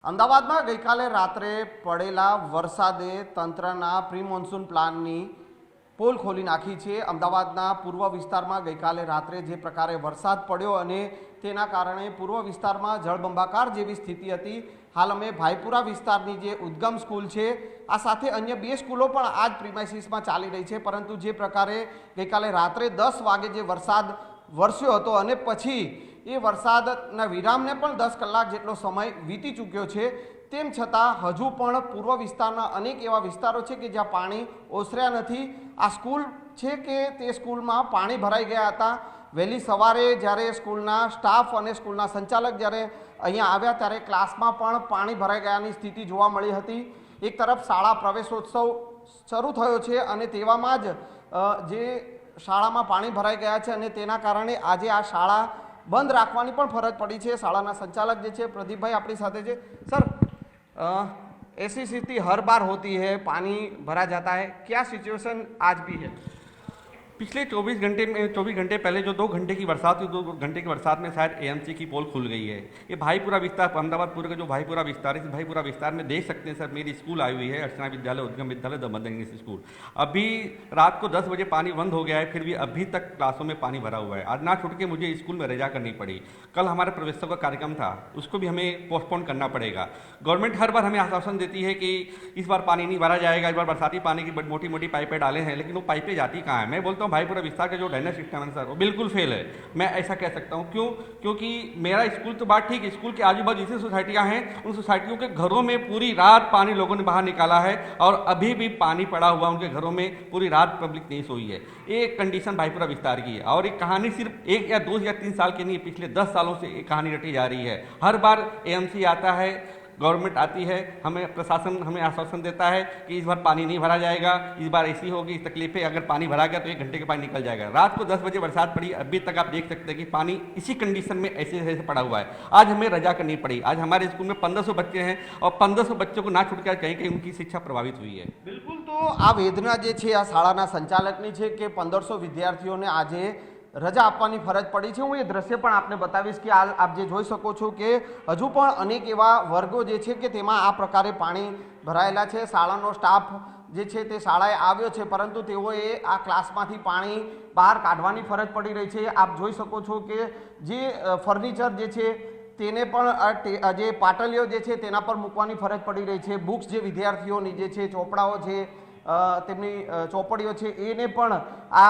અમદાવાદમાં ગઈકાલે રાત્રે પડેલા વરસાદે તંત્રના પ્રી મોન્સૂન પ્લાનની પોલ ખોલી નાખી છે। અમદાવાદના પૂર્વ વિસ્તારમાં ગઈકાલે રાત્રે જે પ્રકારે વરસાદ પડ્યો અને તેના કારણે પૂર્વ વિસ્તારમાં જળબંબાકાર જેવી સ્થિતિ હતી। હાલ અમે ભાઈપુરા વિસ્તારની જે ઉદ્ગમ સ્કૂલ છે આ સાથે અન્ય બે સ્કૂલો પણ આ જ પ્રિમાઇસીસમાં ચાલી રહી છે, પરંતુ જે પ્રકારે ગઈકાલે રાત્રે 10 વાગે જે વરસાદ વરસ્યો હતો અને પછી એ વરસાદના વિરામને પણ 10 કલાક જેટલો સમય વીતી ચૂક્યો છે, તેમ છતાં હજુ પણ પૂર્વ વિસ્તારના અનેક એવા વિસ્તારો છે કે જ્યાં પાણી ઓસર્યા નથી। આ સ્કૂલ છે કે તે સ્કૂલમાં પાણી ભરાઈ ગયા હતા। વહેલી સવારે જ્યારે સ્કૂલના સ્ટાફ અને સ્કૂલના સંચાલક જ્યારે અહીંયા આવ્યા ત્યારે ક્લાસમાં પણ પાણી ભરાઈ ગયાની સ્થિતિ જોવા મળી હતી। એક તરફ શાળા પ્રવેશોત્સવ શરૂ થયો છે અને તેવામાં જ જે શાળામાં પાણી ભરાઈ ગયા છે અને તેના કારણે આજે આ શાળા બંધ રાખવાની પણ ફરજ પડી છે। શાળાના સંચાલક જે છે પ્રદીપભાઈ આપણી સાથે છે। સર, ऐसी स्थिति हर बार होती है, पानी भरा जाता है, क्या सिचुएशन आज भी है? पिछले 24 घंटे पहले जो 2 घंटे की बरसात हुई, 2 घंटे की बरसात में शायद एएमसी की पोल खुल गई है। ये भाईपुरा विस्तार, अहमदाबाद पूर्व का जो भाईपुरा विस्तार है, इस भाईपुरा विस्तार में देख सकते हैं सर, मेरी स्कूल आई हुई है, अर्चना विद्यालय, उद्गम विद्यालय, दमन इंग्लिश स्कूल। अभी रात को 10 बजे पानी बंद हो गया है, फिर भी अभी तक क्लासों में पानी भरा हुआ है। आज ना छूट के मुझे स्कूल में रजा करनी पड़ी। कल हमारे प्रवेशोत्सव का कार्यक्रम था, उसको भी हमें पोस्टपोन करना पड़ेगा। गवर्नमेंट हर बार हमें आश्वासन देती है कि इस बार पानी नहीं भरा जाएगा, इस बार बरसाती पानी की मोटी मोटी पाइपें डाले हैं, लेकिन वो पाइपें जाती कहाँ है? मैं बोलता हूँ भाईपुरा विस्तार का जो ड्रेनेज सिस्टम है सर, वो बिल्कुल फेल है। मैं ऐसा कह सकता हूँ। क्यों? क्योंकि मेरा स्कूल तो बात ठीक है, स्कूल के आजू बाजू जितनी सोसाइटियाँ हैं उन सोसाइटियों के घरों में पूरी रात पानी लोगों ने बाहर निकाला है और अभी भी पानी पड़ा हुआ उनके घरों में, पूरी रात पब्लिक नहीं सोई है। ये कंडीशन भाईपुरा विस्तार की है और ये कहानी सिर्फ 1 या 2 या 3 साल की नहीं है, पिछले 10 सालों से ये कहानी रटी जा रही है। हर बार एएमसी आता है, गवर्नमेंट आती है, हमें प्रशासन हमें आश्वासन देता है कि इस बार पानी नहीं भरा जाएगा, इस बार ऐसी होगी तकलीफें, अगर पानी भरा गया तो 1 घंटे के पानी निकल जाएगा। रात को 10 बजे बरसात पड़ी, अभी तक आप देख सकते हैं कि पानी इसी कंडीशन में ऐसे पड़ा हुआ है। आज हमें रजा करनी पड़ी। आज हमारे स्कूल में 1500 बच्चे हैं और 1500 बच्चों को ना छूट कर कहीं कहीं उनकी शिक्षा प्रभावित हुई है। बिल्कुल, तो आ वेदना जे छे आ शाळाना संचालकनी छे कि 1500 विद्यार्थीओने आजे रजा आपवानी फरज पड़ी है। हूँ ये दृश्य पण आपने बतावीश कि आप जे जोई सको छो कि हजू पण अनेक एवा वर्गो जे छे कि तेमां आ प्रकारे पाणी भरायेला छे। शाळानो स्टाफ जे छे ते शाळाए आव्यो छे, परंतु तेओए आ क्लासमांथी पाणी बहार काढवानी फरज पड़ी रही छे। आप जोई सको छो कि जे फर्निचर जे छे तेने पण जे पाटलीओ जे छे तेना पर मूकवानी फरज पड़ी रही छे। बुक्स जे विद्यार्थीओनी जे छे, ચોપડાઓ છે, તેમની ચોપડીઓ છે, એને પણ આ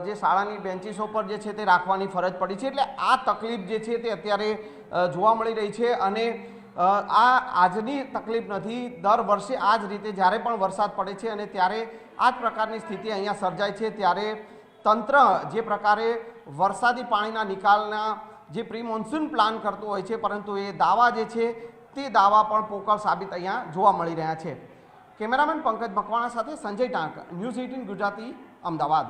જે શાળાની બેન્ચીસો પર જે છે તે રાખવાની ફરજ પડી છે। એટલે આ તકલીફ જે છે તે અત્યારે જોવા મળી રહી છે અને આ આજની તકલીફ નથી, દર વર્ષે આ જ રીતે જ્યારે પણ વરસાદ પડે છે અને ત્યારે આ જ પ્રકારની સ્થિતિ અહીંયા સર્જાય છે। ત્યારે તંત્ર જે પ્રકારે વરસાદી પાણીના નિકાલના જે પ્રી મોન્સૂન પ્લાન કરતું હોય છે, પરંતુ એ દાવા જે છે તે દાવા પણ પોકળ સાબિત અહીંયા જોવા મળી રહ્યા છે। કેમેરામેન પંકજ મકવાણા સાથે સંજય ટાંક, ન્યૂઝ 18 ગુજરાતી, અમદાવાદ।